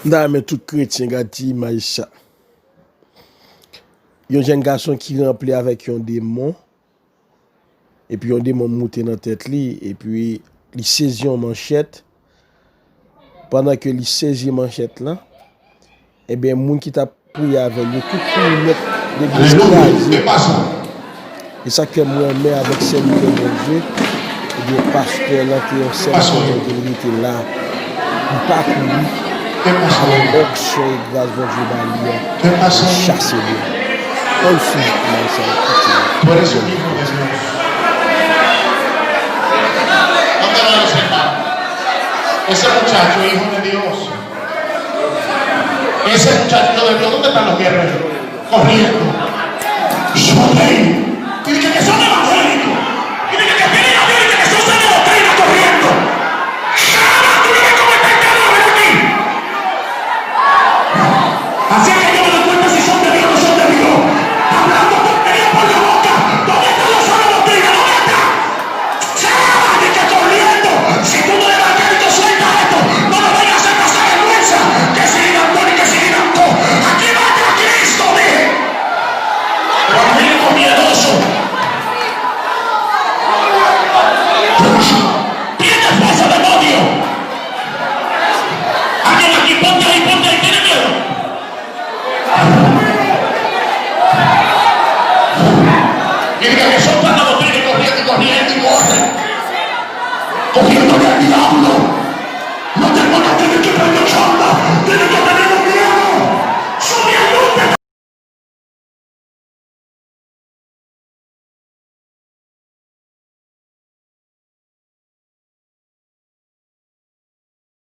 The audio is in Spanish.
Non, mais tout chrétien gâti image ça. Il y a un jeune garçon qui rempli avec un démon. Et puis un démon monté dans la tête li. Et puis il saisit une manchette. Pendant que il saisit manchette là, et bien moun qui t'a prié avec lui, tout pour mettre l'église crasée. Et ça que moi mets avec serviteur de Dieu, et bien pasteur là qui est un serviteur de Dieu, il était là. Il pas couru. Alors auction et grâce de Dieu va chasser lui. On suit ça. Por eso mismo de Dios. ¿Dónde va a sentar? Ese muchacho, hijo de Dios. Ese muchacho de Dios, ¿dónde están los guerreros? Corriendo. Son rey. Y dije que son evangélicos. Y dije que tienen a Dios y que son de doctrina corriendo. ¡Shama! ¿Tú no ves cómo está el cadáver aquí? Así que yo me doy cuenta si son de Dios o no son de Dios. Hablando tonterías por la boca. ¿Dónde están los sanos de doctrina? ¿Dónde están? ¡Shama! Dije corriendo. Si tú no eres evangélico, suelta esto. No lo vayas a hacer pasar vergüenza. Que sigan con y que sigan con. Aquí va a Cristo, dije. Evangélico miedoso. Tiene fuerza, demonio. Alguien aquí, ponte ahí,